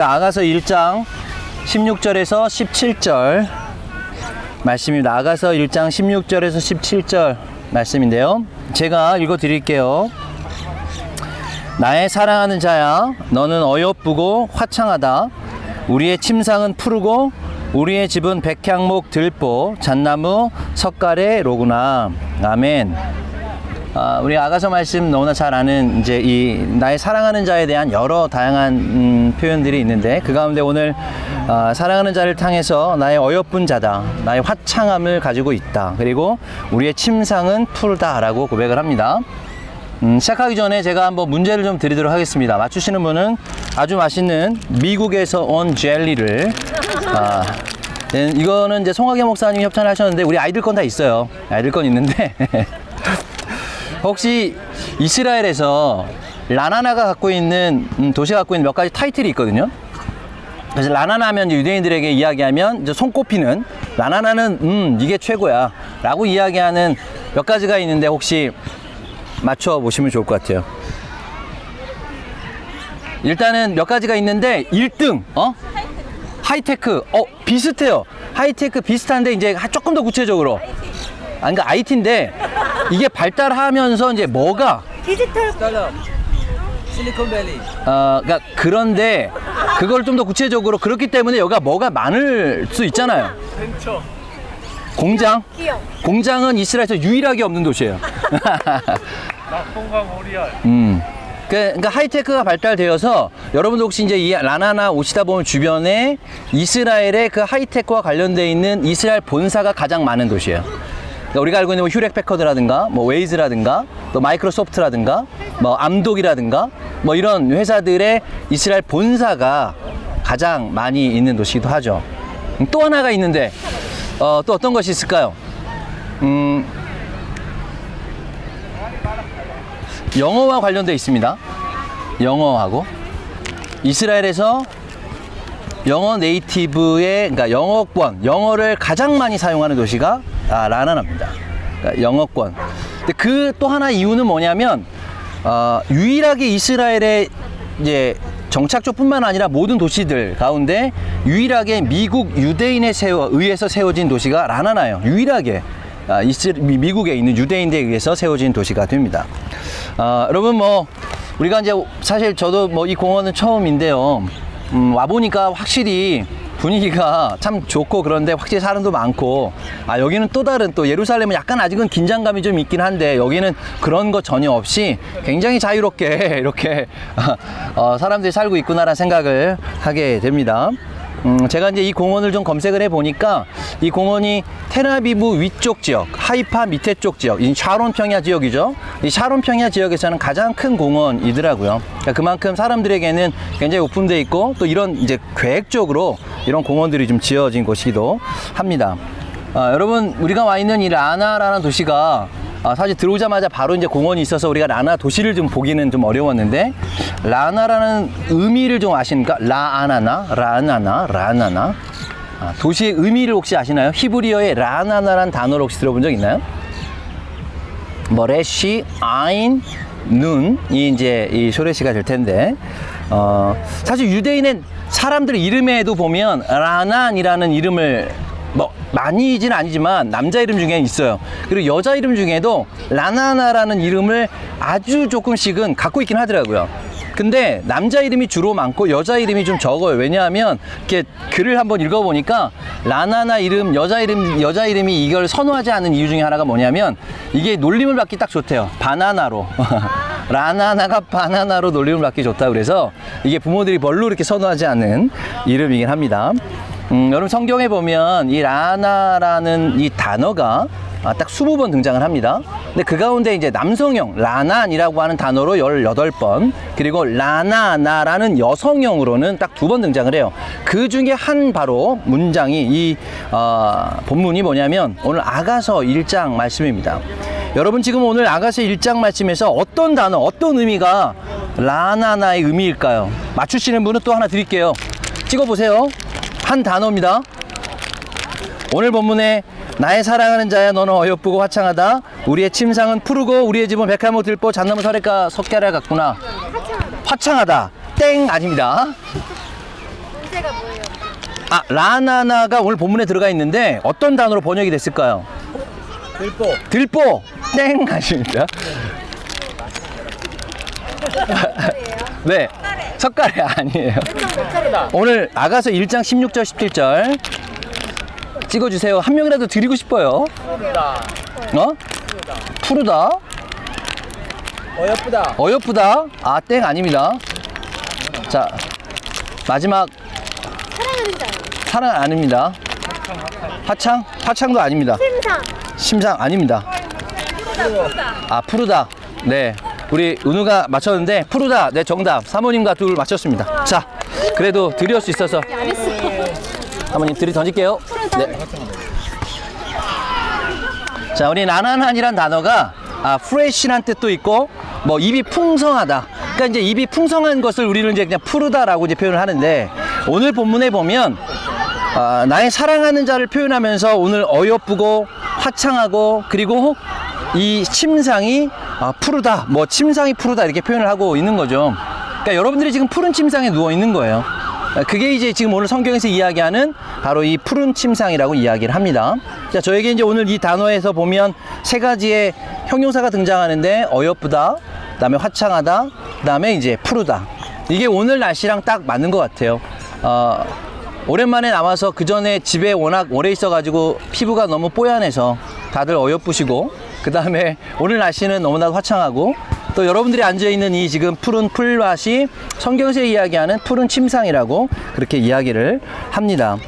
아가서 1장 16절에서 17절 말씀입니다. 아가서 1장 16절에서 17절 말씀인데요. 제가 읽어 드릴게요. 나의 사랑하는 자야, 너는 어여쁘고 화창하다. 우리의 침상은 푸르고 우리의 집은 백향목, 들보, 잣나무, 석가래 로구나. 아멘. 우리 아가서 말씀 너무나 잘 아는 이제 이 나의 사랑하는 자에 대한 여러 다양한 표현들이 있는데, 그 가운데 오늘 사랑하는 자를 향해서 나의 어여쁜 자다, 나의 화창함을 가지고 있다, 그리고 우리의 침상은 푸르다라고 고백을 합니다. 시작하기 전에 제가 한번 문제를 좀 드리도록 하겠습니다. 맞추시는 분은 아주 맛있는 미국에서 온 젤리를 이거는 이제 송하계 목사님이 협찬을 하셨는데 우리 아이들 건 다 있어요. 아이들 건 있는데 혹시 이스라엘에서 라나나가 갖고 있는 도시가 갖고 있는 몇 가지 타이틀이 있거든요. 그래서 라나나 하면 유대인들에게 이야기하면 이제 손꼽히는 라나나는 이게 최고야 라고 이야기하는 몇 가지가 있는데 혹시 맞춰 보시면 좋을 것 같아요. 일단은 몇 가지가 있는데 1등 하이테크 비슷해요. 하이테크 비슷한데 이제 조금 더 구체적으로 그러니까 IT인데 이게 발달하면서 이제 뭐가 디지털 스타트업 실리콘밸리 그러니까 그런데 그걸 좀 더 구체적으로 그렇기 때문에 여기가 뭐가 많을 수 있잖아요. 벤처 공장 기업 공장은 이스라엘에서 유일하게 없는 도시예요. 낙동강 오리알 그러니까 하이테크가 발달되어서 여러분도 혹시 이제 이 라나나 오시다 보면 주변에 이스라엘의 그 하이테크와 관련되어 있는 이스라엘 본사가 가장 많은 도시예요. 그러니까 우리가 알고 있는 뭐 휴렉패커드라든가 뭐 웨이즈라든가 또 마이크로소프트라든가 뭐 암독이라든가 뭐 이런 회사들의 이스라엘 본사가 가장 많이 있는 도시이기도 하죠. 또 하나가 있는데 또 어떤 것이 있을까요? 영어와 관련되어 있습니다. 영어하고 이스라엘에서 영어 네이티브의 그러니까 영어를 가장 많이 사용하는 도시가 라나나입니다. 그러니까 영어권. 근데 그 또 하나 이유는 뭐냐면 유일하게 이스라엘의 이제 정착지뿐만 아니라 모든 도시들 가운데 유일하게 미국 유대인에 의해서 세워진 도시가 라나나예요. 유일하게 미국에 있는 유대인들에 의해서 세워진 도시가 됩니다. 여러분 뭐 우리가 이제 사실 저도 뭐 이 공원은 처음인데요. 와보니까 확실히 분위기가 참 좋고 그런데 확실히 사람도 많고 여기는 또 다른 또 예루살렘은 약간 아직은 긴장감이 좀 있긴 한데 여기는 그런 거 전혀 없이 굉장히 자유롭게 이렇게 사람들이 살고 있구나라는 생각을 하게 됩니다. 제가 이제 이 공원을 좀 검색을 해보니까 이 공원이 텔아비브 위쪽 지역, 하이파 밑에 쪽 지역, 이 샤론 평야 지역이죠. 이 샤론 평야 지역에서는 가장 큰 공원이더라고요. 그러니까 그만큼 사람들에게는 굉장히 오픈되어 있고 또 이런 이제 계획적으로 이런 공원들이 좀 지어진 곳이기도 합니다. 여러분 우리가 와 있는 이 라나라는 도시가 사실 들어오자마자 바로 이제 공원이 있어서 우리가 라나 도시를 좀 보기는 좀 어려웠는데 라나라는 의미를 좀 아십니까? 라나나 도시의 의미를 혹시 아시나요? 히브리어의 라나나라는 단어를 혹시 들어본 적 있나요? 뭐 레시, 아인, 눈이 이제 이 쇼레시가 될 텐데 사실 유대인의 사람들 이름에도 보면 라난이라는 이름을 뭐 많이는 아니지만 남자 이름 중에 있어요. 그리고 여자 이름 중에도 라나나라는 이름을 아주 조금씩은 갖고 있긴 하더라고요. 근데 남자 이름이 주로 많고 여자 이름이 좀 적어요. 왜냐하면 이렇게 글을 한번 읽어보니까 라나나 이름, 여자 이름이 이걸 선호하지 않는 이유 중에 하나가 뭐냐면 이게 놀림을 받기 딱 좋대요. 바나나로. 라나나가 바나나로 놀림을 받기 좋다. 그래서 이게 부모들이 별로 이렇게 선호하지 않는 이름이긴 합니다. 여러분 성경에 보면 이 라나라는 이 단어가 딱 20번 등장을 합니다. 근데 그 가운데 이제 남성형 라난이라고 하는 단어로 18번, 그리고 라나나라는 여성형으로는 딱 2번 등장을 해요. 그 중에 한 바로 문장이 이 본문이 뭐냐면 오늘 아가서 1장 말씀입니다. 여러분 지금 오늘 아가서 1장 말씀에서 어떤 단어, 어떤 의미가 라나나의 의미일까요? 맞추시는 분은 또 하나 드릴게요. 찍어보세요. 한 단어입니다. 오늘 본문에 나의 사랑하는 자야 너는 어여쁘고 화창하다. 우리의 침상은 푸르고 우리의 집은 백합목 들보 잣나무 설레가 석가래 같구나. 화창하다. 땡 아닙니다. 주제가 뭐예요? 아, 라나나가 오늘 본문에 들어가 있는데 어떤 단어로 번역이 됐을까요? 들보. 들보. 땡 하십니다. 네, 석가래 아니에요. 오늘 아가서 1장 16절 17절 찍어주세요. 한 명이라도 드리고 싶어요. 푸르다. 어? 푸르다. 어여쁘다. 어여쁘다. 아, 땡 아닙니다. 자, 마지막 사랑하는 자. 사랑 아닙니다. 화창? 화창도 아닙니다. 심상. 심상 아닙니다. 아, 푸르다. 네, 우리 은우가 맞췄는데 푸르다. 네, 정답. 사모님과 둘 맞췄습니다. 자, 그래도 드릴 수 있어서 사모님 들이 던질게요. 네. 자, 우리 나나난이란 단어가 프레시란 뜻도 있고 뭐 입이 풍성하다. 그러니까 이제 입이 풍성한 것을 우리는 이제 그냥 푸르다라고 이제 표현을 하는데, 오늘 본문에 보면 나의 사랑하는 자를 표현하면서 오늘 어여쁘고 화창하고 그리고 이 침상이 푸르다, 뭐 침상이 푸르다 이렇게 표현을 하고 있는 거죠. 그러니까 여러분들이 지금 푸른 침상에 누워 있는 거예요. 그게 이제 지금 오늘 성경에서 이야기하는 바로 이 푸른 침상이라고 이야기를 합니다. 자, 저에게 이제 오늘 이 단어에서 보면 세 가지의 형용사가 등장하는데 어여쁘다, 그다음에 화창하다, 그다음에 이제 푸르다. 이게 오늘 날씨랑 딱 맞는 것 같아요. 오랜만에 나와서 그 전에 집에 워낙 오래 있어가지고 피부가 너무 뽀얀해서 다들 어여쁘시고, 그 다음에 오늘 날씨는 너무나도 화창하고, 또 여러분들이 앉아있는 이 지금 푸른 풀밭이 성경에서 이야기하는 푸른 침상이라고 그렇게 이야기를 합니다.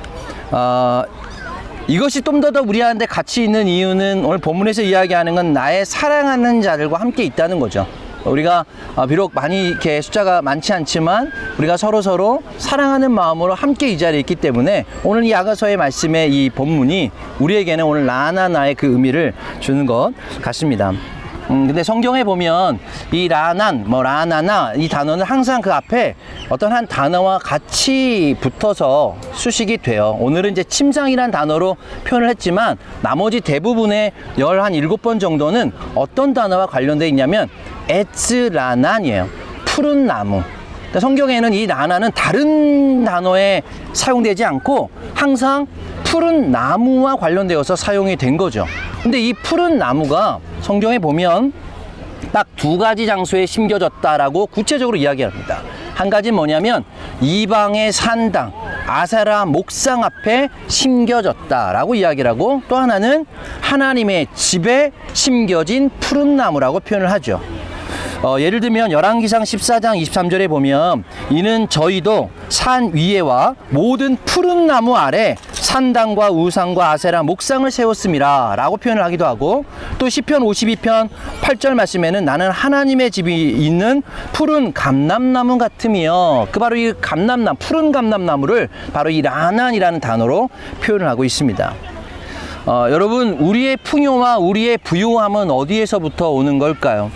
이것이 좀 더 우리한테 가치 있는 이유는 오늘 본문에서 이야기하는 건 나의 사랑하는 자들과 함께 있다는 거죠. 우리가 비록 많이 이렇게 숫자가 많지 않지만 우리가 서로 사랑하는 마음으로 함께 이 자리에 있기 때문에 오늘 이 아가서의 말씀의 이 본문이 우리에게는 오늘 라나나의 그 의미를 주는 것 같습니다. 근데 성경에 보면 이 라난, 뭐 라나나 이 단어는 항상 그 앞에 어떤 한 단어와 같이 붙어서 수식이 돼요. 오늘은 이제 침상이란 단어로 표현을 했지만 나머지 대부분의 17번 정도는 어떤 단어와 관련되어 있냐면 에츠라난이에요. 푸른 나무. 그러니까 성경에는 이 라나는 다른 단어에 사용되지 않고 항상 푸른 나무와 관련되어서 사용이 된 거죠. 근데 이 푸른 나무가 성경에 보면 딱 두 가지 장소에 심겨졌다라고 구체적으로 이야기합니다. 한 가지는 뭐냐면 이방의 산당 아세라 목상 앞에 심겨졌다라고 이야기를 하고, 또 하나는 하나님의 집에 심겨진 푸른 나무라고 표현을 하죠. 예를 들면 열왕기상 14장 23절에 보면 이는 저희도 산 위에와 모든 푸른 나무 아래 산당과 우상과 아세라 목상을 세웠음이라 라고 표현을 하기도 하고, 또 시편 52편 8절 말씀에는 나는 하나님의 집이 있는 푸른 감람나무 같으며, 그 바로 이 감람나무, 푸른 감람나무를 바로 이 라난이라는 단어로 표현을 하고 있습니다. 여러분, 우리의 풍요와 우리의 부유함은 어디에서부터 오는 걸까요?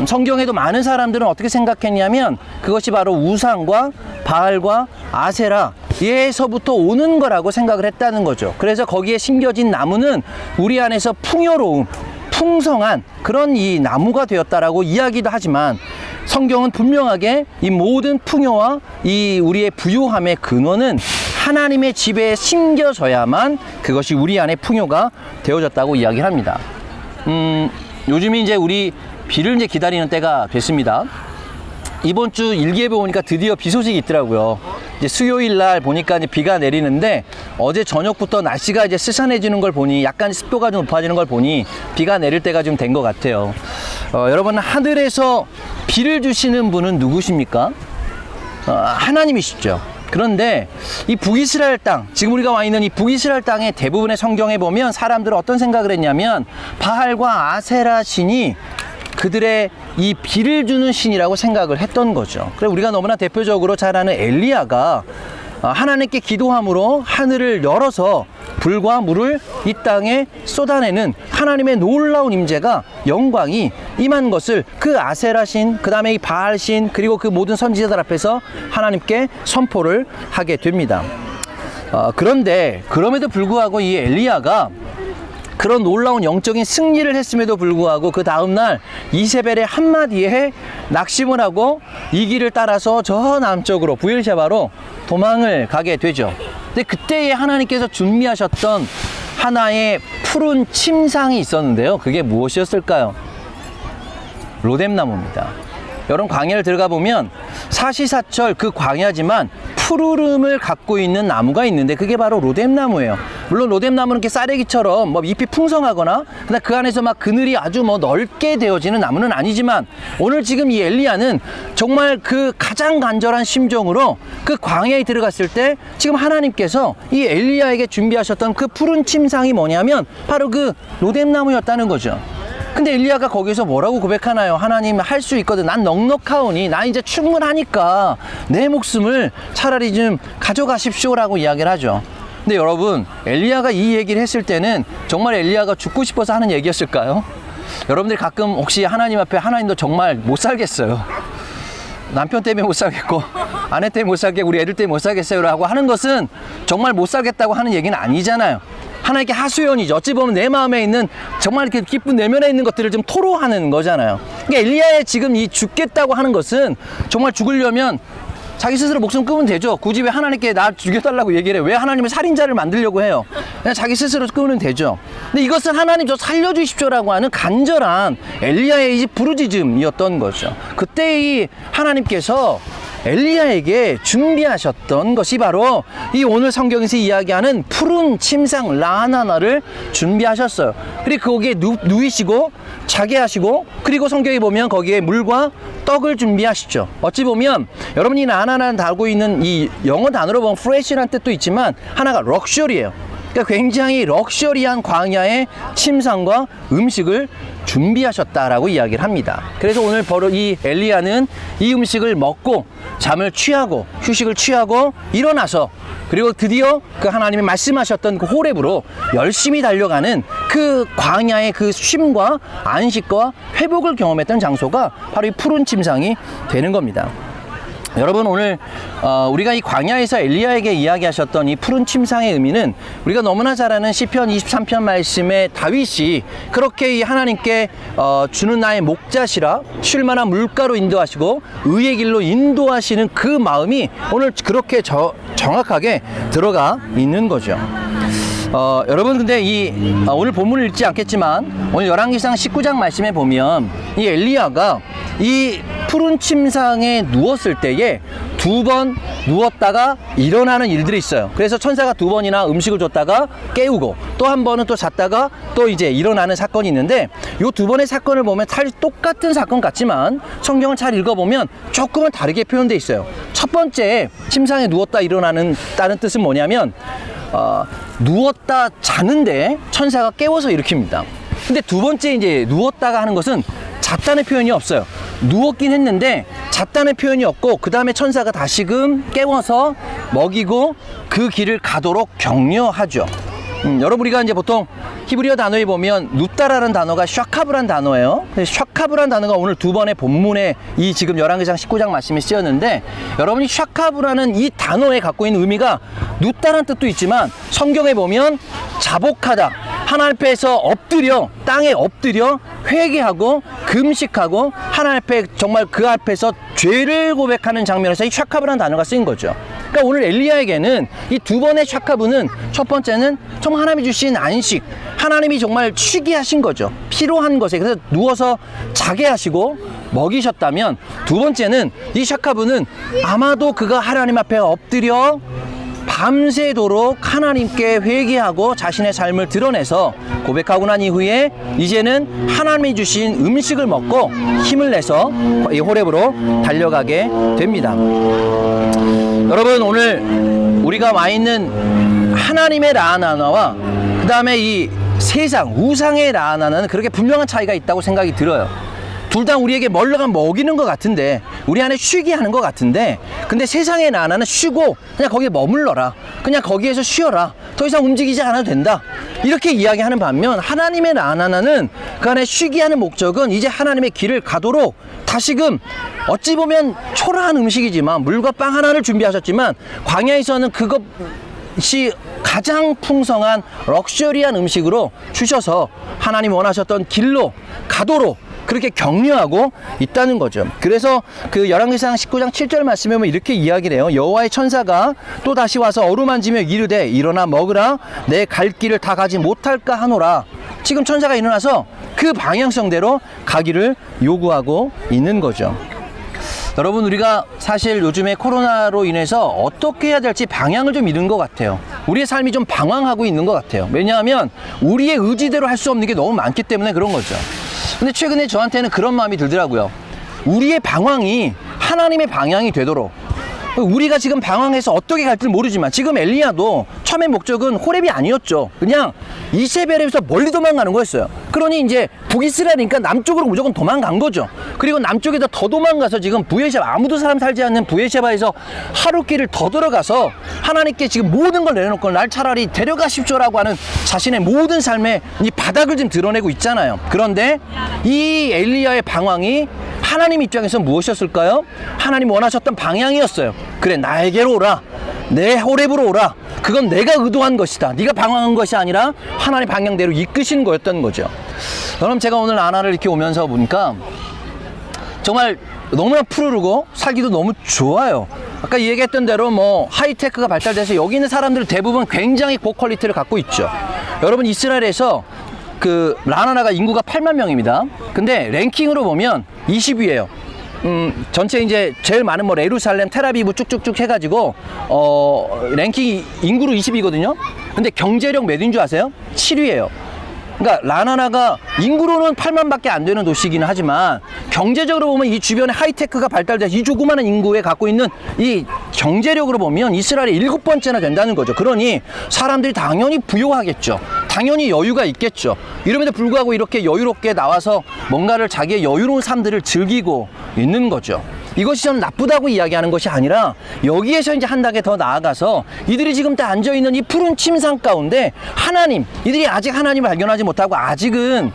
성경에도 많은 사람들은 어떻게 생각했냐면 그것이 바로 우상과 바알과 아세라에서부터 오는 거라고 생각을 했다는 거죠. 그래서 거기에 심겨진 나무는 우리 안에서 풍요로움, 풍성한 그런 이 나무가 되었다라고 이야기도 하지만, 성경은 분명하게 이 모든 풍요와 이 우리의 부유함의 근원은 하나님의 집에 심겨져야만 그것이 우리 안에 풍요가 되어졌다고 이야기를 합니다. 요즘이 이제 우리 비를 이제 기다리는 때가 됐습니다. 이번 주 일기예보 보니까 드디어 비 소식이 있더라고요. 이제 수요일 날 보니까 이제 비가 내리는데, 어제 저녁부터 날씨가 이제 스산해지는 걸 보니, 약간 습도가 좀 높아지는 걸 보니 비가 내릴 때가 좀 된 것 같아요. 여러분, 하늘에서 비를 주시는 분은 누구십니까? 하나님이시죠. 그런데 이 북이스라엘 땅, 지금 우리가 와 있는 이 북이스라엘 땅의 대부분의 성경에 보면 사람들은 어떤 생각을 했냐면 바알과 아세라 신이 그들의 이 비를 주는 신이라고 생각을 했던 거죠. 그래서 우리가 너무나 대표적으로 잘 아는 엘리야가 하나님께 기도함으로 하늘을 열어서 불과 물을 이 땅에 쏟아내는 하나님의 놀라운 임재가, 영광이 임한 것을 그 아세라신, 그 다음에 이 바알신, 그리고 그 모든 선지자들 앞에서 하나님께 선포를 하게 됩니다. 그런데 그럼에도 불구하고 이 엘리야가 그런 놀라운 영적인 승리를 했음에도 불구하고 그 다음날 이세벨의 한마디에 낙심을 하고 이 길을 따라서 저 남쪽으로 부엘셰바로 도망을 가게 되죠. 근데 그때에 하나님께서 준비하셨던 하나의 푸른 침상이 있었는데요. 그게 무엇이었을까요? 로뎀나무입니다. 여러분, 광야를 들어가 보면 사시사철 그 광야지만 푸르름을 갖고 있는 나무가 있는데 그게 바로 로뎀나무예요. 물론 로뎀나무는 이렇게 쌀래기처럼 뭐 잎이 풍성하거나 그 안에서 막 그늘이 아주 뭐 넓게 되어지는 나무는 아니지만 오늘 지금 이 엘리야는 정말 그 가장 간절한 심정으로 그 광야에 들어갔을 때 지금 하나님께서 이 엘리야에게 준비하셨던 그 푸른 침상이 뭐냐면 바로 그 로뎀나무였다는 거죠. 근데 엘리야가 거기서 뭐라고 고백하나요? 하나님, 할 수 있거든. 난 넉넉하오니 나 이제 충분하니까 내 목숨을 차라리 좀 가져가십시오라고 이야기를 하죠. 근데 여러분, 엘리야가 이 얘기를 했을 때는 정말 엘리야가 죽고 싶어서 하는 얘기였을까요? 여러분들이 가끔 혹시 하나님 앞에 하나님도 정말 못 살겠어요, 남편 때문에 못 살겠고 아내 때문에 못 살겠고 우리 애들 때문에 못 살겠어요 라고 하는 것은 정말 못 살겠다고 하는 얘기는 아니잖아요. 하나님께 하소연이죠. 어찌 보면 내 마음에 있는 정말 이렇게 기쁜 내면에 있는 것들을 좀 토로하는 거잖아요. 그러니까 엘리야의 지금 이 죽겠다고 하는 것은 정말 죽으려면 자기 스스로 목숨 끊으면 되죠. 굳이 왜 하나님께 나 죽여달라고 얘기를 해요? 왜 하나님을 살인자를 만들려고 해요? 그냥 자기 스스로 끊으면 되죠. 근데 이것은 하나님 저 살려주십시오라고 하는 간절한 엘리야의 이 부르짖음이었던 거죠. 그때 이 하나님께서 엘리야에게 준비하셨던 것이 바로 이 오늘 성경에서 이야기하는 푸른 침상 라하나나를 준비하셨어요. 그리고 거기에 누이시고 자게 하시고, 그리고 성경에 보면 거기에 물과 떡을 준비하시죠. 어찌 보면 여러분이 라하나나를 달고 있는 이 영어 단어로 보면 프레시라는 뜻도 있지만 하나가 럭셔리예요. 그러니까 굉장히 럭셔리한 광야의 침상과 음식을 준비하셨다라고 이야기를 합니다. 그래서 오늘 바로 이 엘리야는 이 음식을 먹고 잠을 취하고 휴식을 취하고 일어나서 그리고 드디어 그 하나님이 말씀하셨던 그 호렙으로 열심히 달려가는 그 광야의 그 쉼과 안식과 회복을 경험했던 장소가 바로 이 푸른 침상이 되는 겁니다. 여러분, 오늘 우리가 이 광야에서 엘리야에게 이야기하셨던 이 푸른 침상의 의미는 우리가 너무나 잘 아는 시편 23편 말씀에 다윗이 그렇게 이 하나님께 주는 나의 목자시라 쉴만한 물가로 인도하시고 의의 길로 인도하시는 그 마음이 오늘 그렇게 정확하게 들어가 있는 거죠. 여러분, 근데 오늘 본문을 읽지 않겠지만 오늘 열왕기상 19장 말씀에 보면 이 엘리야가 이 푸른 침상에 누웠을 때에 2번 누웠다가 일어나는 일들이 있어요. 그래서 천사가 2번이나 음식을 줬다가 깨우고 또 한 번은 또 잤다가 또 이제 일어나는 사건이 있는데, 요 2번의 사건을 보면 사실 똑같은 사건 같지만 성경을 잘 읽어보면 조금은 다르게 표현되어 있어요. 첫 번째 침상에 누웠다 일어나는 다른 뜻은 뭐냐면 누웠다 자는데 천사가 깨워서 일으킵니다. 근데 두 번째 이제 누웠다가 하는 것은 잤다는 표현이 없어요. 누웠긴 했는데 잤다는 표현이 없고 그 다음에 천사가 다시금 깨워서 먹이고 그 길을 가도록 격려하죠. 여러분, 우리가 이제 보통 히브리어 단어에 보면 눕다라는 단어가 샤카브란 단어예요. 샤카브란 단어가 오늘 2번의 본문에 이 지금 열왕기상 19장 말씀에 쓰였는데, 여러분이 샤카브라는 이 단어에 갖고 있는 의미가 눕다라는 뜻도 있지만 성경에 보면 자복하다, 하나님 앞에서 엎드려 땅에 엎드려 회개하고 금식하고 하나님 앞에 정말 그 앞에서 죄를 고백하는 장면에서 이 샤카브라는 단어가 쓰인 거죠. 그러니까 오늘 엘리야에게는 이 2번의 샤카브는 첫 번째는 정말 하나님이 주신 안식, 하나님이 정말 쉬게 하신 거죠. 필요한 것에. 그래서 누워서 자게 하시고 먹이셨다면, 두 번째는 이 샤카브는 아마도 그가 하나님 앞에 엎드려 밤새도록 하나님께 회개하고 자신의 삶을 드러내서 고백하고 난 이후에 이제는 하나님이 주신 음식을 먹고 힘을 내서 이 호렙으로 달려가게 됩니다. 여러분, 오늘 우리가 와 있는 하나님의 라하나나와 그 다음에 이 세상 우상의 라하나나는 그렇게 분명한 차이가 있다고 생각이 들어요. 둘 다 우리에게 멀러가 먹이는 것 같은데, 우리 안에 쉬게 하는 것 같은데, 근데 세상의 라하나는 쉬고 그냥 거기에 머물러라, 그냥 거기에서 쉬어라, 더 이상 움직이지 않아도 된다, 이렇게 이야기하는 반면 하나님의 라하나는 그 안에 쉬게 하는 목적은 이제 하나님의 길을 가도록 다시금 어찌 보면 초라한 음식이지만 물과 빵 하나를 준비하셨지만 광야에서는 그것 이것이 가장 풍성한 럭셔리한 음식으로 주셔서 하나님 원하셨던 길로 가도록 그렇게 격려하고 있다는 거죠. 그래서 그 열왕기상 19장 7절 말씀에 보면 이렇게 이야기를 해요. 여호와의 천사가 또 다시 와서 어루만지며 이르되 일어나 먹으라 내 갈 길을 다 가지 못할까 하노라. 지금 천사가 일어나서 그 방향성대로 가기를 요구하고 있는 거죠. 여러분, 우리가 사실 요즘에 코로나로 인해서 어떻게 해야 될지 방향을 좀 잃은 것 같아요. 우리의 삶이 좀 방황하고 있는 것 같아요. 왜냐하면 우리의 의지대로 할 수 없는 게 너무 많기 때문에 그런 거죠. 근데 최근에 저한테는 그런 마음이 들더라고요. 우리의 방황이 하나님의 방향이 되도록, 우리가 지금 방황해서 어떻게 갈지 모르지만 지금 엘리야도 처음에 목적은 호렙이 아니었죠. 그냥 이세벨에서 멀리 도망가는 거였어요. 그러니 이제 북이스라엘이니까 남쪽으로 무조건 도망간 거죠. 그리고 남쪽에서 더 도망가서 지금 부에셰바, 아무도 사람 살지 않는 부에셰바에서 하룻길을 더 들어가서 하나님께 지금 모든 걸 내려놓고 날 차라리 데려가십시오라고 하는 자신의 모든 삶의 이 바닥을 지금 드러내고 있잖아요. 그런데 이 엘리야의 방황이 하나님 입장에서 무엇이었을까요? 하나님 원하셨던 방향이었어요. 그래, 나에게로 오라. 내 호렙으로 오라. 그건 내가 의도한 것이다. 네가 방황한 것이 아니라 하나님 방향대로 이끄신 거였던 거죠. 여러분, 제가 오늘 아나를 이렇게 오면서 보니까 정말 너무나 푸르르고 살기도 너무 좋아요. 아까 얘기했던 대로 뭐 하이테크가 발달돼서 여기 있는 사람들 대부분 굉장히 고퀄리티를 갖고 있죠. 여러분, 이스라엘에서 그 라나나가 인구가 8만 명입니다. 근데 랭킹으로 보면 20위예요. 전체 이제 제일 많은 뭐 예루살렘, 텔아비브 쭉쭉쭉 해가지고 랭킹이 인구로 20위거든요. 근데 경제력 몇 위인 줄 아세요? 7위예요. 그러니까 라나나가 인구로는 8만밖에 안 되는 도시이긴 하지만 경제적으로 보면 이 주변에 하이테크가 발달돼서 이 조그마한 인구에 갖고 있는 이 경제력으로 보면 이스라엘이 7번째나 된다는 거죠. 그러니 사람들이 당연히 부유하겠죠. 당연히 여유가 있겠죠. 이름에도 불구하고 이렇게 여유롭게 나와서 뭔가를 자기의 여유로운 삶들을 즐기고 있는 거죠. 이것이 저는 나쁘다고 이야기하는 것이 아니라 여기에서 이제 한 단계 더 나아가서 이들이 지금 다 앉아있는 이 푸른 침상 가운데 하나님, 이들이 아직 하나님을 발견하지 못하고 아직은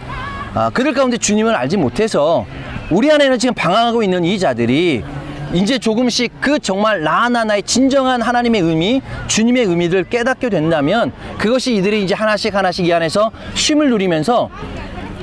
그들 가운데 주님을 알지 못해서 우리 안에는 지금 방황하고 있는 이 자들이 이제 조금씩 그 정말 라나나의 진정한 하나님의 의미, 주님의 의미를 깨닫게 된다면 그것이 이들이 이제 하나씩 하나씩 이 안에서 쉼을 누리면서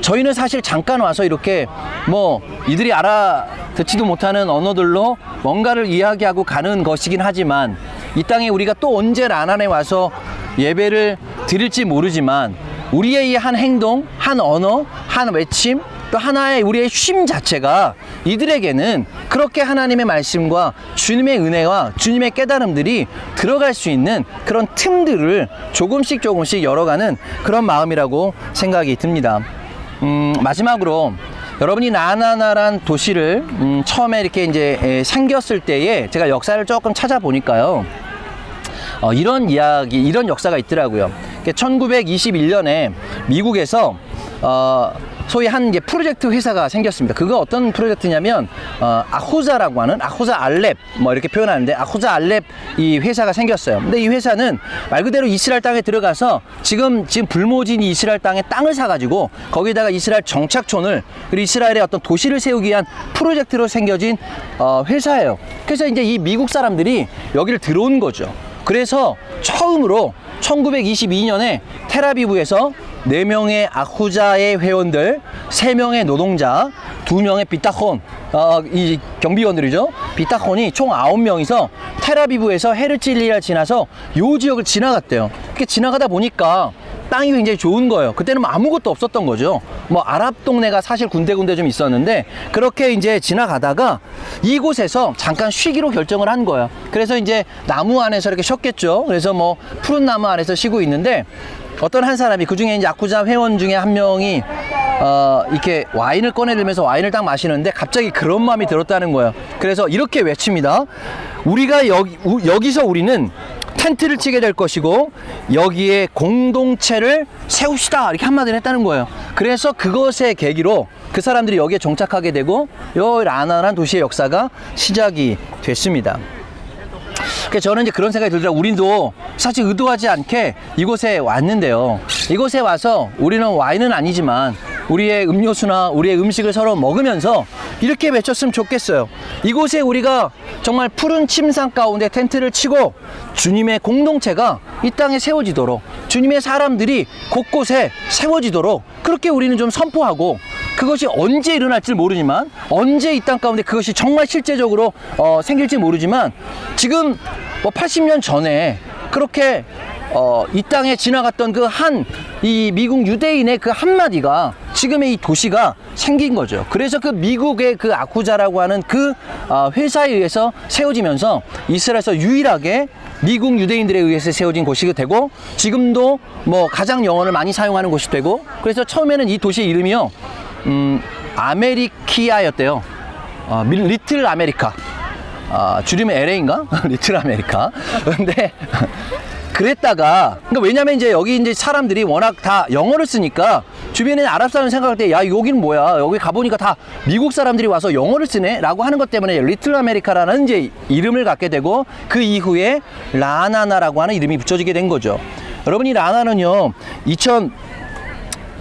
저희는 사실 잠깐 와서 이렇게 뭐 이들이 알아듣지도 못하는 언어들로 뭔가를 이야기하고 가는 것이긴 하지만 이 땅에 우리가 또 언제 라나나에 와서 예배를 드릴지 모르지만 우리의 이 한 행동, 한 언어, 한 외침, 또 하나의 우리의 쉼 자체가 이들에게는 그렇게 하나님의 말씀과 주님의 은혜와 주님의 깨달음들이 들어갈 수 있는 그런 틈들을 조금씩 열어가는 그런 마음이라고 생각이 듭니다. 마지막으로 여러분이 라나나란 도시를 처음에 이렇게 이제 생겼을 때에 제가 역사를 조금 찾아보니까요. 이런 이야기, 이런 역사가 있더라고요. 1921년에 미국에서 소위 한 이제 프로젝트 회사가 생겼습니다. 그거 어떤 프로젝트냐면 아후자라고 하는 아후자 알렙 뭐 이렇게 표현하는데 아후자 알렙 이 회사가 생겼어요. 근데 이 회사는 말 그대로 이스라엘 땅에 들어가서 지금 불모진 이스라엘 땅에 땅을 사가지고 거기다가 이스라엘 정착촌을 그리고 이스라엘의 어떤 도시를 세우기 위한 프로젝트로 생겨진 회사예요. 그래서 이제 이 미국 사람들이 여기를 들어온 거죠. 그래서 처음으로 1922년에 텔아비브에서 4명의 아후자의 회원들, 3명의 노동자, 2명의 비타혼, 이 경비원들이죠. 비타혼이 총 9명이서 텔아비브에서 헤르찔리아를 지나서 요 지역을 지나갔대요. 이렇게 지나가다 보니까 땅이 굉장히 좋은 거예요. 그때는 뭐 아무것도 없었던 거죠. 뭐 아랍 동네가 사실 군데군데 좀 있었는데 그렇게 이제 지나가다가 이곳에서 잠깐 쉬기로 결정을 한 거예요. 그래서 이제 나무 안에서 이렇게 쉬었겠죠. 그래서 뭐 푸른 나무 안에서 쉬고 있는데 어떤 한 사람이 그중에 이제 아쿠자 회원 중에 한 명이 이렇게 와인을 꺼내들면서 와인을 딱 마시는데 갑자기 그런 마음이 들었다는 거예요. 그래서 이렇게 외칩니다. 우리가 여기서 우리는 텐트를 치게 될 것이고 여기에 공동체를 세웁시다 이렇게 한마디를 했다는 거예요. 그래서 그것의 계기로 그 사람들이 여기에 정착하게 되고 요 라나란 도시의 역사가 시작이 됐습니다. 그러니까 저는 이제 그런 생각이 들더라고요. 우리도 사실 의도하지 않게 이곳에 왔는데요. 이곳에 와서 우리는 와인은 아니지만 우리의 음료수나 우리의 음식을 서로 먹으면서 이렇게 외쳤으면 좋겠어요. 이곳에 우리가 정말 푸른 침상 가운데 텐트를 치고 주님의 공동체가 이 땅에 세워지도록, 주님의 사람들이 곳곳에 세워지도록 그렇게 우리는 좀 선포하고, 그것이 언제 일어날지 모르지만, 언제 이 땅 가운데 그것이 정말 실제적으로 생길지 모르지만, 지금 뭐 80년 전에 그렇게 이 땅에 지나갔던 이 미국 유대인의 그 한마디가 지금의 이 도시가 생긴 거죠. 그래서 그 미국의 그 아쿠자라고 하는 그 회사에 의해서 세워지면서 이스라엘에서 유일하게 미국 유대인들에 의해서 세워진 곳이 되고, 지금도 뭐 가장 영어를 많이 사용하는 곳이 되고, 그래서 처음에는 이 도시의 이름이요, 아메리키아였대요. 리틀 아메리카. 줄이면 LA인가? 리틀 아메리카. 근데 그랬다가, 그러니까 왜냐면 이제 여기 이제 사람들이 워낙 다 영어를 쓰니까 주변에 아랍 사람 생각할 때, 야, 여기는 뭐야? 여기 가보니까 다 미국 사람들이 와서 영어를 쓰네? 라고 하는 것 때문에 리틀 아메리카라는 이제 이름을 갖게 되고, 그 이후에 라나나라고 하는 이름이 붙여지게 된 거죠. 여러분, 이 라나는요,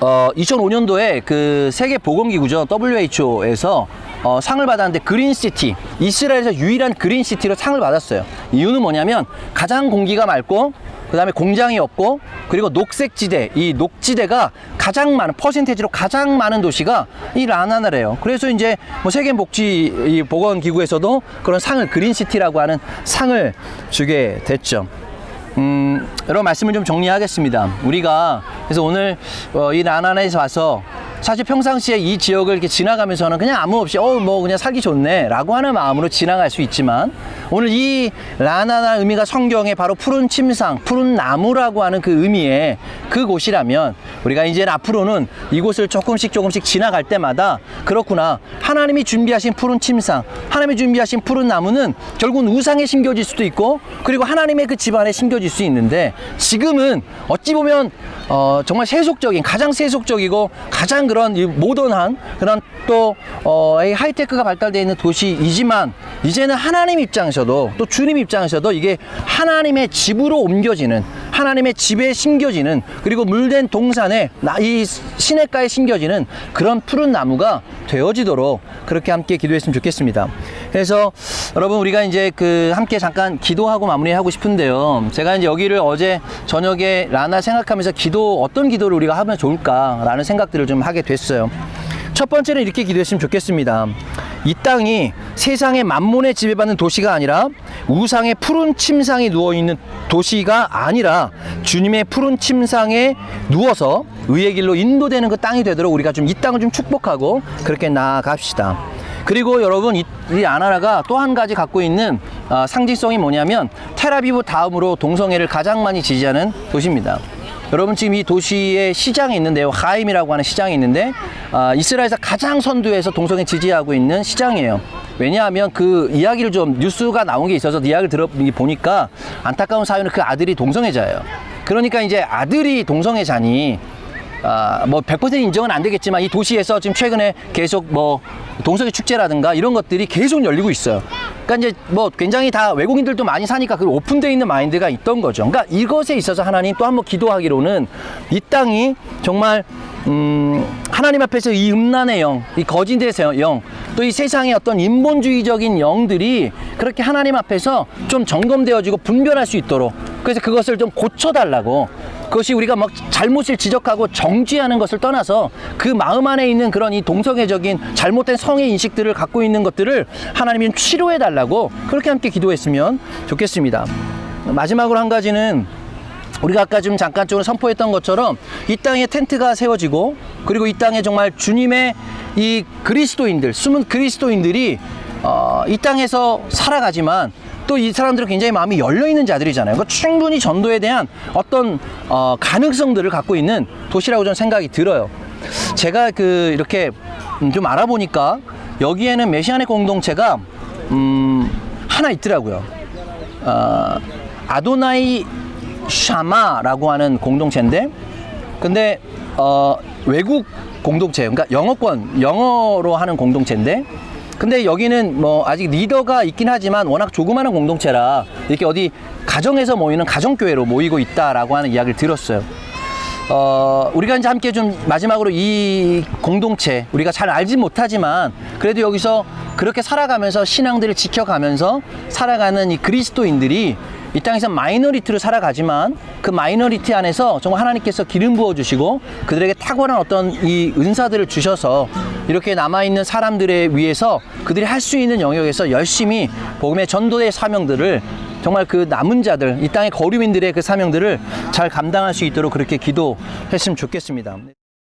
2005년도에 그 세계보건기구죠, WHO에서 상을 받았는데, 그린시티, 이스라엘에서 유일한 그린시티로 상을 받았어요. 이유는 뭐냐면 가장 공기가 맑고, 그 다음에 공장이 없고, 그리고 녹색지대, 이 녹지대가 가장 많은, 퍼센테이지로 가장 많은 도시가 이 라나나래요. 그래서 이제 뭐 세계보건기구에서도 그런 상을, 그린시티라고 하는 상을 주게 됐죠. 여러분, 말씀을 좀 정리하겠습니다. 우리가 그래서 오늘 이 라나나에서 와서, 사실 평상시에 이 지역을 이렇게 지나가면서는 그냥 아무 없이 뭐 그냥 살기 좋네 라고 하는 마음으로 지나갈 수 있지만, 오늘 이 라나나 의미가 성경에 바로 푸른 침상, 푸른 나무라고 하는 그 의미의 그곳이라면, 우리가 이제 앞으로는 이곳을 조금씩 지나갈 때마다, 그렇구나, 하나님이 준비하신 푸른 침상, 하나님이 준비하신 푸른 나무는 결국은 우상에 심겨질 수도 있고, 그리고 하나님의 그 집안에 심겨질 수 있는데, 지금은 어찌 보면 정말 가장 세속적이고 가장 그런 모던한 그런 또 하이테크가 발달되어 있는 도시이지만, 이제는 하나님 입장에서도, 또 주님 입장에서도 이게 하나님의 집으로 옮겨지는, 하나님의 집에 심겨지는, 그리고 물된 동산에, 이 시냇가에 심겨지는 그런 푸른 나무가 되어지도록 그렇게 함께 기도했으면 좋겠습니다. 그래서 여러분, 우리가 이제 함께 잠깐 기도하고 마무리하고 싶은데요, 제가 이제 여기를 어제 저녁에 라나 생각하면서 어떤 기도를 우리가 하면 좋을까라는 생각들을 좀 하게 됐어요. 첫 번째는 이렇게 기도했으면 좋겠습니다. 이 땅이 세상의 만몬에 지배받는 도시가 아니라, 우상의 푸른 침상에 누워있는 도시가 아니라, 주님의 푸른 침상에 누워서 의의 길로 인도되는 그 땅이 되도록 우리가 좀 이 땅을 좀 축복하고 그렇게 나아갑시다. 그리고 여러분, 이 라나나가 또 한 가지 갖고 있는 상징성이 뭐냐면, 텔아비브 다음으로 동성애를 가장 많이 지지하는 도시입니다. 여러분, 지금 이 도시의 시장이 있는데요, 하임이라고 하는 시장이 있는데, 이스라엘에서 가장 선두에서 동성애 지지하고 있는 시장이에요. 왜냐하면 그 이야기를 좀, 뉴스가 나온 게 있어서 이야기를 들어보니까 안타까운 사연은 그 아들이 동성애자예요. 그러니까 이제 아들이 동성애자니, 뭐 100% 인정은 안 되겠지만, 이 도시에서 지금 최근에 계속 뭐 동성애 축제라든가 이런 것들이 계속 열리고 있어요. 그러니까 이제 뭐 굉장히 다 외국인들도 많이 사니까 그 오픈되어 있는 마인드가 있던 거죠. 그러니까 이것에 있어서 하나님 또 한번 기도하기로는, 이 땅이 정말 하나님 앞에서 이 음란의 영, 이 거짓의 영, 또 이 세상의 어떤 인본주의적인 영들이 그렇게 하나님 앞에서 좀 점검되어지고 분별할 수 있도록, 그래서 그것을 좀 고쳐달라고, 그것이 우리가 막 잘못을 지적하고 정죄하는 것을 떠나서 그 마음 안에 있는 그런 이 동성애적인 잘못된 성의 인식들을 갖고 있는 것들을 하나님이 치료해 달라고 그렇게 함께 기도했으면 좋겠습니다. 마지막으로 한 가지는, 우리가 아까 좀 잠깐적으로 선포했던 것처럼 이 땅에 텐트가 세워지고, 그리고 이 땅에 정말 주님의 이 그리스도인들, 숨은 그리스도인들이 이 땅에서 살아가지만, 또 이 사람들은 굉장히 마음이 열려있는 자들이잖아요. 그러니까 충분히 전도에 대한 어떤 가능성들을 갖고 있는 도시라고 저는 생각이 들어요. 제가 이렇게 좀 알아보니까 여기에는 메시아닉 공동체가 하나 있더라고요. 아도나이 샤마라고 하는 공동체인데, 근데 외국 공동체, 그러니까 영어로 하는 공동체인데, 근데 여기는 뭐 아직 리더가 있긴 하지만 워낙 조그마한 공동체라 이렇게 어디 가정에서 모이는 가정교회로 모이고 있다라고 하는 이야기를 들었어요. 우리가 이제 함께 좀 마지막으로 이 공동체, 우리가 잘 알지 못하지만 그래도 여기서 그렇게 살아가면서 신앙들을 지켜가면서 살아가는 이 그리스도인들이 이 땅에서 마이너리티로 살아가지만 그 마이너리티 안에서 정말 하나님께서 기름 부어주시고 그들에게 탁월한 어떤 이 은사들을 주셔서 이렇게 남아있는 사람들에 위해서 그들이 할 수 있는 영역에서 열심히 복음의 전도의 사명들을 정말 그 남은 자들, 이 땅의 거류민들의 그 사명들을 잘 감당할 수 있도록 그렇게 기도했으면 좋겠습니다.